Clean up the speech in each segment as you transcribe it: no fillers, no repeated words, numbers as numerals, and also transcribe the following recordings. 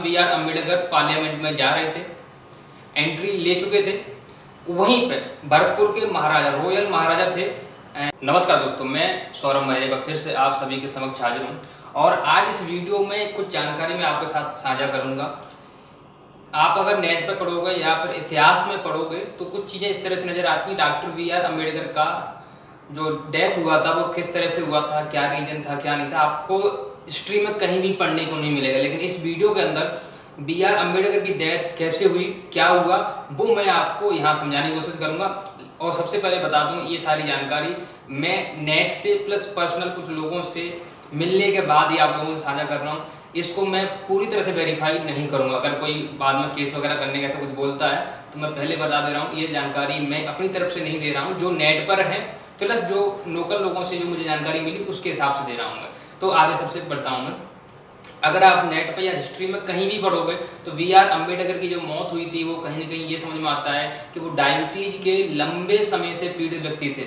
B are Ambedkar parliament में जा रहे थे, एंट्री ले चुके थे। वहीं पे भरतपुर के महाराजा, रॉयल महाराजा थे। नमस्कार दोस्तों, मैं सौरभ महेरे फिर से आप सभी के समक्ष हाजिर हूँ और आज इस वीडियो में कुछ जानकारी मैं आपके साथ साझा करूँगा। आप अगर नेट पे पढ़ोगे या फिर इतिहास में पढ़ोगे तो कुछ चीज़ें इस तरह से नज़र आती हैं। डॉक्टर बी आर अम्बेडकर का जो डेथ हुआ था वो किस तरह से हुआ था, क्या रीजन था, क्या नहीं था, आपको हिस्ट्री में कहीं भी पढ़ने को नहीं मिलेगा। लेकिन इस वीडियो के अंदर बी आर अम्बेडकर की डेथ कैसे हुई, क्या हुआ, वो मैं आपको यहाँ समझाने की कोशिश करूँगा। और सबसे पहले बता दूँ, ये सारी जानकारी मैं नेट से प्लस पर्सनल कुछ लोगों से मिलने के बाद ही आप लोगों से साझा कर रहा हूँ। इसको मैं पूरी तरह से वेरीफाई नहीं करूँगा। अगर कोई बाद में केस वगैरह करने का ऐसा कुछ बोलता है तो मैं पहले बता दे रहा हूँ, ये जानकारी मैं अपनी तरफ से नहीं दे रहा हूँ, जो नेट पर है प्लस जो लोकल लोगों से जो मुझे जानकारी मिली उसके हिसाब से दे रहा हूँ मैं। तो आगे सबसे बढ़ता हूँ मैं। अगर आप नेट पर या हिस्ट्री में कहीं भी पढ़ोगे तो बी आर अम्बेडकर की जो मौत हुई थी वो कहीं ना कहीं ये समझ में आता है कि वो डायबिटीज के लंबे समय से पीड़ित व्यक्ति थे।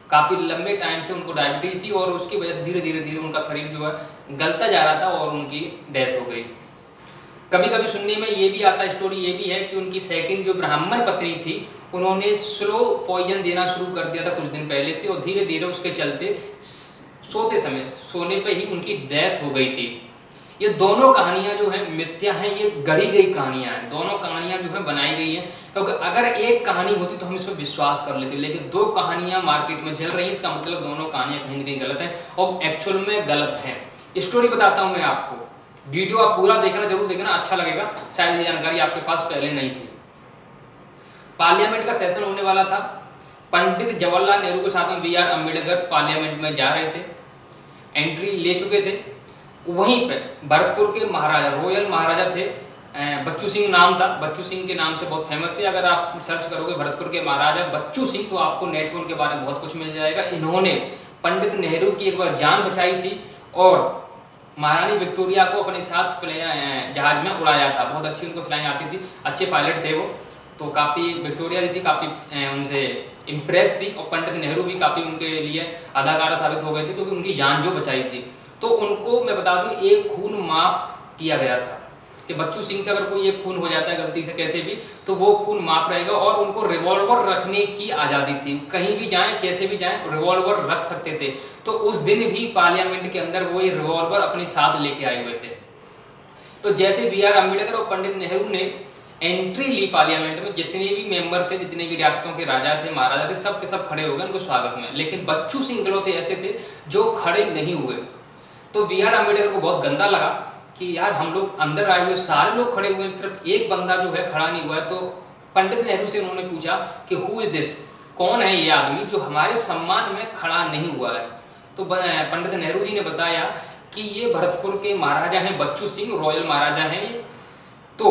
काफ़ी लंबे टाइम से उनको डायबिटीज थी और उसकी वजह धीरे धीरे उनका शरीर जो है गलता जा रहा था और उनकी डेथ हो गई। कभी कभी सुनने में ये भी आता है, स्टोरी ये भी है कि उनकी सेकंड जो ब्राह्मण पत्नी थी उन्होंने स्लो पॉइजन देना शुरू कर दिया था कुछ दिन पहले से, और धीरे धीरे उसके चलते सोते समय सोने पे ही उनकी डेथ हो गई थी। ये दोनों कहानियां जो है मिथ्या हैं, ये गढ़ी गई कहानियां हैं। दोनों कहानियां जो है बनाई गई हैं, क्योंकि अगर एक कहानी होती तो हम इस पर विश्वास कर लेते, लेकिन दो कहानियां मार्केट में चल रही हैं, इसका मतलब दोनों कहानियां कहीं ना कहीं गलत हैं और एक्चुअल में गलत हैं। स्टोरी बताता हूं मैं आपको, वीडियो आप पूरा देखना, जरूर देखना, अच्छा लगेगा। शायद ये जानकारी आपके पास पहले नहीं थी। पार्लियामेंट का सेशन होने वाला था। पंडित जवाहरलाल नेहरू के साथ में बी आर अम्बेडकर पार्लियामेंट में जा रहे थे, एंट्री ले चुके थे। वहीं पे भरतपुर के महाराजा, रॉयल महाराजा थे, बच्चू सिंह नाम था। बच्चू सिंह के नाम से बहुत फेमस थे। अगर आप सर्च करोगे भरतपुर के महाराजा बच्चू सिंह तो आपको नेट पर उनके बारे में बहुत कुछ मिल जाएगा। इन्होंने पंडित नेहरू की एक बार जान बचाई थी और महारानी विक्टोरिया को अपने साथ जहाज में उड़ाया था। बहुत अच्छी उनको फ्लाइंग आती थी, अच्छे पायलट थे वो। तो काफ़ी विक्टोरिया जी थी काफ़ी उनसे इम्प्रेस थी और पंडित नेहरू भी काफ़ी उनके लिए अदाकारा साबित हो गए थे क्योंकि उनकी जान जो बचाई थी। तो उनको मैं बता दूं एक खून माफ किया गया था कि बच्चू सिंह से अगर कोई एक खून हो जाता है गलती से कैसे भी तो वो खून माफ रहेगा। और उनको रिवॉल्वर रखने की आज़ादी थी, कहीं भी जाएं कैसे भी जाएं रिवॉल्वर रख सकते थे। तो उस दिन भी पार्लियामेंट के अंदर वो ये रिवॉल्वर अपने साथ लेके आए हुए थे। तो जैसे बी आर अम्बेडकर और पंडित नेहरू ने एंट्री ली पार्लियामेंट में, जितने भी मेंबर थे, जितने भी रियासतों के राजा थे, महाराजा थे, सब के सब खड़े हो गए उनको स्वागत में। लेकिन बच्चू सिंह इकलौते ऐसे थे जो खड़े नहीं हुए। तो बी आर अम्बेडकर को बहुत गंदा लगा कि यार हम लोग अंदर आए हुए सारे लोग खड़े हुए, सिर्फ एक बंदा जो है खड़ा नहीं हुआ है। तो पंडित नेहरू से उन्होंने पूछा कि हु इज दिस, कौन है ये आदमी जो हमारे सम्मान में खड़ा नहीं हुआ है। तो पंडित नेहरू जी ने बताया कि ये भरतपुर के महाराजा हैं बच्चू सिंह, रॉयल महाराजा हैं। तो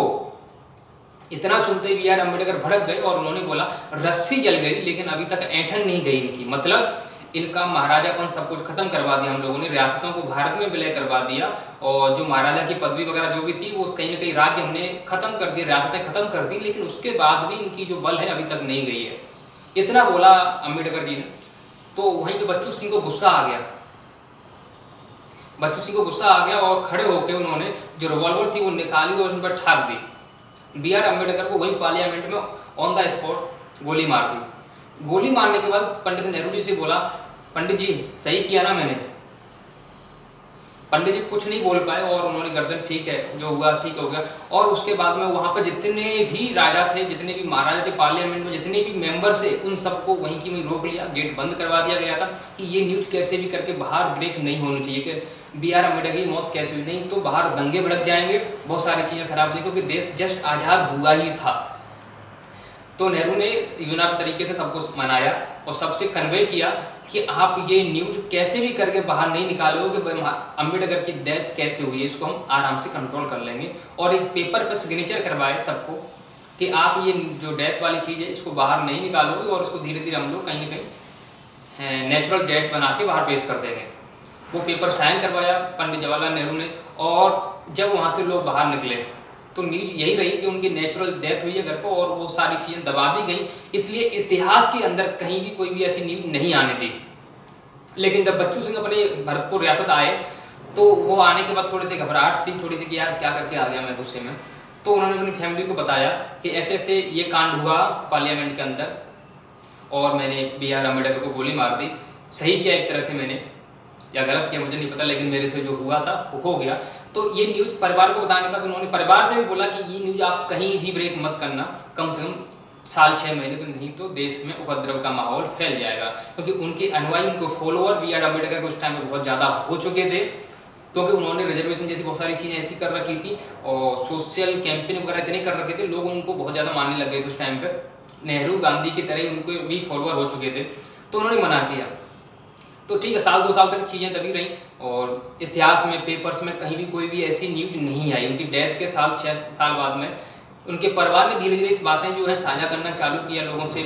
इतना सुनते ही बी आर अम्बेडकर भड़क गए और उन्होंने बोला रस्सी जल गई लेकिन अभी तक ऐंठन नहीं गई इनकी। मतलब इनका महाराजापन सब कुछ खत्म करवा दिया हम लोगों ने, रियासतों को भारत में विलय करवा दिया और जो महाराजा की पदवी वगैरह जो भी थी वो कहीं ना कहीं राज्य हमने खत्म कर दिए, रियासतें खत्म कर दी, लेकिन उसके बाद भी इनकी जो बल है अभी तक नहीं गई है। इतना बोला अम्बेडकर जी ने। तो वहीं पे बच्चू सिंह को गुस्सा आ गया। बच्चू सिंह को गुस्सा आ गया और खड़े होकर उन्होंने जो रिवॉल्वर थी वो निकाली और उन पर ठाक दी। बी आर अम्बेडकर को वहीं पार्लियामेंट में ऑन द स्पॉट गोली मार दी। गोली मारने के बाद पंडित नेहरू जी से बोला, पंडित जी सही किया ना मैंने। पंडित जी कुछ नहीं बोल पाए और उन्होंने गर्दन ठीक है, जो हुआ ठीक हो गया। और उसके बाद में वहां पर जितने भी राजा थे, जितने भी महाराजा थे, पार्लियामेंट में जितने भी मेंबर थे, उन सबको वहीं की वहीं रोक लिया, गेट बंद करवा दिया गया था कि ये न्यूज कैसे भी करके बाहर ब्रेक नहीं होनी चाहिए कि बी आर अम्बेडकर की मौत कैसे हुई, नहीं तो बाहर दंगे भड़क जाएंगे, बहुत सारी चीजें खराब हुई, क्योंकि देश जस्ट आजाद हुआ ही था। तो नेहरू ने यूनानी तरीके से सबको मनाया और सबसे कन्वे किया कि आप ये न्यूज कैसे भी करके बाहर नहीं निकालोगे कि अम्बेडकर की डेथ कैसे हुई है, इसको हम आराम से कंट्रोल कर लेंगे। और एक पेपर पर सिग्नेचर करवाए सबको कि आप ये जो डेथ वाली चीज़ है इसको बाहर नहीं निकालोगे और इसको धीरे धीरे हम लोग कहीं ना कहीं नेचुरल डेथ बना के बाहर पेश कर देंगे। वो पेपर साइन करवाया पंडित जवाहरलाल नेहरू ने। और जब वहाँ से लोग बाहर निकले तो न्यूज यही रही कि उनकी नेचुरल डेथ हुई है घर पर और वो सारी चीज़ें दबा दी गई, इसलिए इतिहास के अंदर कहीं भी कोई भी ऐसी न्यूज नहीं आने दी। लेकिन जब बच्चू सिंह अपने भरतपुर रियासत आए तो वो आने के बाद थोड़ी सी घबराहट थी, थोड़ी सी कि यार क्या करके आ गया मैं गुस्से में। तो उन्होंने अपनी फैमिली को बताया कि ऐसे ऐसे ये कांड हुआ पार्लियामेंट के अंदर और मैंने B.R. अम्बेडकर को गोली मार दी। सही किया एक तरह से मैंने, या गलत किया मुझे नहीं पता, लेकिन मेरे से जो हुआ था वो हो गया। तो ये न्यूज़ परिवार को बताने के बाद उन्होंने परिवार से भी बोला कि ये न्यूज़ आप कहीं भी ब्रेक मत करना, कम से कम साल 6 महीने, तो नहीं तो देश में उपद्रव का माहौल फैल जाएगा। क्योंकि उनके अनुयायी, उनको फॉलोअर B.R. अम्बेडकर उस टाइम में बहुत ज़्यादा हो चुके थे, क्योंकि उन्होंने रिजर्वेशन जैसी बहुत सारी चीज़ें ऐसी कर रखी थी और सोशल कैंपेन वगैरह इतने कर रखे थे, लोग उनको बहुत ज़्यादा मानने लग गए थे उस टाइम पर। नेहरू गांधी की तरह उनके भी फॉलोअर हो चुके थे, तो उन्होंने मना किया। तो ठीक है, साल 2 साल तक चीज़ें तभी रहीं और इतिहास में, पेपर्स में कहीं भी कोई भी ऐसी न्यूज नहीं आई। उनकी डेथ के साल 6 साल बाद में उनके परिवार ने धीरे धीरे इस बातें जो है साझा करना चालू किया लोगों से।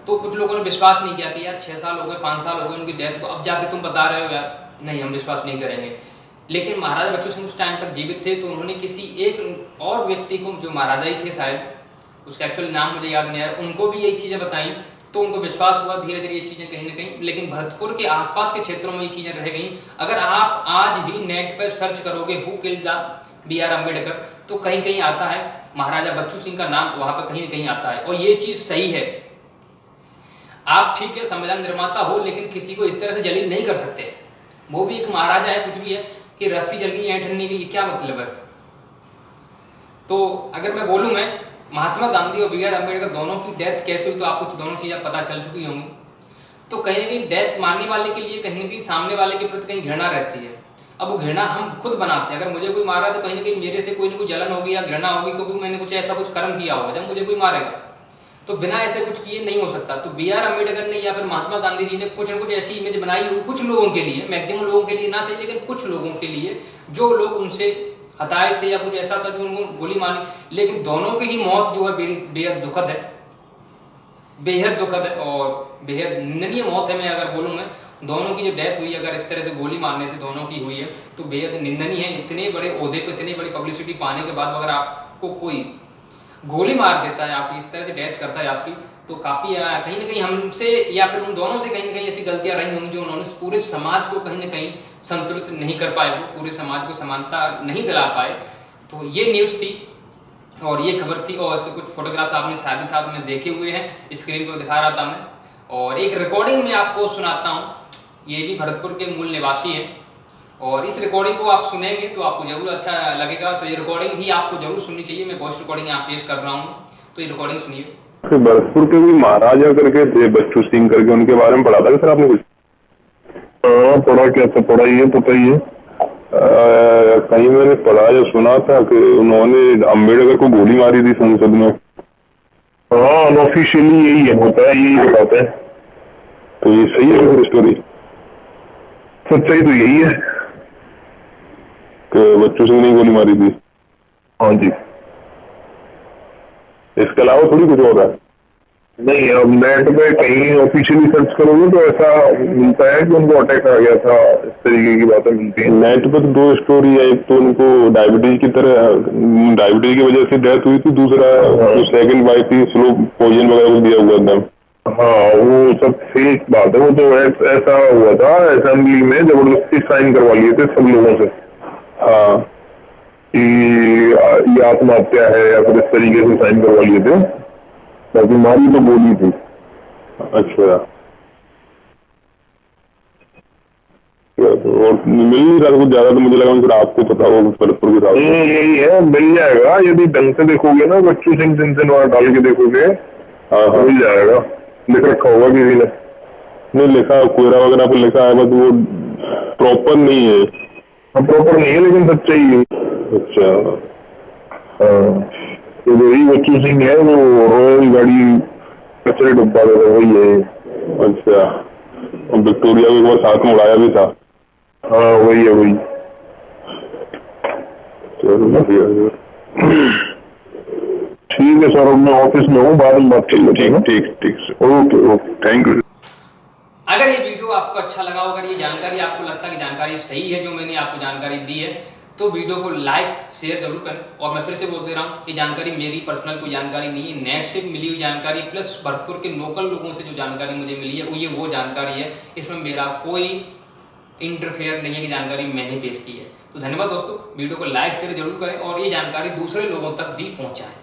तो कुछ लोगों ने विश्वास नहीं किया कि यार 6 साल हो गए, 5 साल हो गए उनकी डेथ को, अब जाके तुम बता रहे हो यार, नहीं हम विश्वास नहीं करेंगे। लेकिन महाराजा बच्चू सिंह उस टाइम तक जीवित थे, तो उन्होंने किसी एक और व्यक्ति को, जो महाराजा ही थे शायद, उसका एक्चुअल नाम मुझे याद नहीं आ रहा, उनको भी यही चीज़ें बताई। तो उनको विश्वास हुआ धीरे धीरे ये चीज़ें कहीं ना कहीं। लेकिन भरतपुर के आसपास के क्षेत्रों में ये चीज़ें रह गई। अगर आप आज भी नेट पर सर्च करोगे who killed the B.R. Ambedkar, तो कहीं कहीं आता है महाराजा बच्चू सिंह का नाम, वहां पर कहीं ना कहीं आता है। और ये चीज़ सही है। आप ठीक है संविधान निर्माता हो, लेकिन किसी को इस तरह से जलील नहीं कर सकते। वो भी एक महाराजा है, कुछ भी है कि रस्सी जल गई ऐंठ नहीं गई, क्या मतलब है। तो अगर मैं बोलूँ, मैं महात्मा गांधी और B.R. अम्बेडकर दोनों की डेथ कैसे हुई, तो आपको दोनों चीज़ें पता चल चुकी होंगी। तो कहीं ना कहीं डेथ मारने वाले के लिए कहीं ना कहीं सामने वाले के प्रति कहीं घृणा रहती है। अब वो घृणा हम खुद बनाते हैं। अगर मुझे कोई मार रहा है तो कहीं ना कहीं मेरे से कोई ना कोई जलन होगी या घृणा होगी, क्योंकि मैंने कुछ ऐसा कुछ कर्म किया होगा जब मुझे कोई मारेगा। तो बिना ऐसे कुछ किए नहीं हो सकता। तो B.R. अम्बेडकर ने या फिर महात्मा गांधी जी ने कुछ न कुछ ऐसी इमेज बनाई हुई कुछ लोगों के लिए, मैक्सिमम लोगों के लिए ना सही, लेकिन कुछ लोगों के लिए, जो लोग उनसे हताए थे या कुछ ऐसा था जो उनको गोली मारनी। लेकिन दोनों की ही मौत जो है बेहद दुखद है, बेहद दुखद है और बेहद निंदनीय मौत है। मैं अगर बोलूँ, मैं दोनों की जो डेथ हुई, अगर इस तरह से गोली मारने से दोनों की हुई है, तो बेहद निंदनीय है। इतने बड़े ओहदे पे, इतनी बड़ी पब्लिसिटी पाने के बाद अगर आपको कोई गोली मार देता है, आपकी इस तरह से डेथ करता है आपकी, तो काफ़ी कहीं ना कहीं हमसे या फिर उन दोनों से कहीं ना कहीं ऐसी गलतियां रही होंगी जो उन्होंने पूरे समाज को कहीं ना कहीं संतुलित नहीं कर पाए, वो पूरे समाज को समानता नहीं दिला पाए। तो ये न्यूज़ थी और ये खबर थी, और इसके कुछ फोटोग्राफ्स आपने साथ ही साथ में देखे हुए हैं, स्क्रीन पर दिखा रहा था मैं। और एक रिकॉर्डिंग में आपको सुनाता हूँ, ये भी भरतपुर के मूल निवासी हैं, और इस रिकॉर्डिंग को आप सुनेंगे तो आपको जरूर अच्छा लगेगा। तो ये रिकॉर्डिंग भी आपको जरूर सुननी चाहिए। मैं वॉइस रिकॉर्डिंग यहाँ पेश कर रहा हूँ, तो ये रिकॉर्डिंग सुनिए। भरतपुर के भी महाराजा करके थे, बच्चू सिंह करके, उनके बारे में पढ़ा था सर आपने कुछ? हाँ पढ़ा, क्या था पढ़ा, ये पता ही है। कहीं मैंने पढ़ा या सुना था कि उन्होंने अम्बेडकर को गोली मारी थी संसद में। हाँ अनऑफिशियली यही है, होता है, यही बताते हैं। तो ये सही है फिर स्टोरी? सच्चाई तो यही है कि बच्चू सिंह ने गोली मारी थी। हाँ जी, इसके अलावा थोड़ी कुछ और है? नहीं, अब नेट पे कहीं ऑफिशियली सर्च करोगे तो ऐसा मिलता है कि उनको अटैक आ गया था, इस तरीके की बातें मिलती हैं। नेट पे तो 2 स्टोरी है, एक तो उनको डायबिटीज की तरह, डायबिटीज की वजह से डेथ हुई थी, दूसरा जो सेकंड वाइफ थी स्लो पॉइजन वगैरह दिया हुआ था। हाँ वो सब फेक बात है। वो तो ऐसा हुआ था असेंबली में, जबरदस्ती साइन करवा लिए थे सब लोगों से। हाँ कि ये आत्महत्या है या फिर इस तरीके से साइन करवा लिए थे, बाकी मारी तो गोली थी। अच्छा, और मिल नहीं रहा कुछ ज्यादा, तो मुझे लगा फिर आपको पता होगा भरतपुर के साथ। यही है, मिल जाएगा यदि ढंग से देखोगे ना, बच्चू सिंह सिंह डाल के देखोगे। हाँ हाँ मिल जाएगा, लिख रखा होगा किसी ने। नहीं लिखा, कोयरा वगैरह पर लिखा है, बस वो प्रॉपर नहीं है। प्रॉपर नहीं है लेकिन सच्चाई है। अच्छा, तो वही बच्चू सिंह है, वो रॉयल गाड़ी कचरे डब्बा था, वही है। अच्छा, और विक्टोरिया को एक बार साथ में उड़ाया भी था। हाँ वही है, वही। चलो बढ़िया। ठीक है सर, अब मैं ऑफिस में हूँ, बाद में बात कर लेते हैं। ठीक ठीक sir, okay okay, thank you. अगर ये वीडियो आपको अच्छा लगा, अगर ये जानकारी आपको लगता है कि जानकारी सही है जो मैंने आपको जानकारी दी है, तो वीडियो को लाइक शेयर जरूर करें। और मैं फिर से बोल दे रहा हूँ, ये जानकारी मेरी पर्सनल कोई जानकारी नहीं है, नेट से मिली हुई जानकारी प्लस भरतपुर के लोकल लोगों से जो जानकारी मुझे मिली है वो जानकारी है। इसमें मेरा कोई इंटरफेयर नहीं है कि जानकारी मैंने पेश की है। तो धन्यवाद दोस्तों, वीडियो को लाइक शेयर जरूर करें और ये जानकारी दूसरे लोगों तक भी पहुँचाएँ।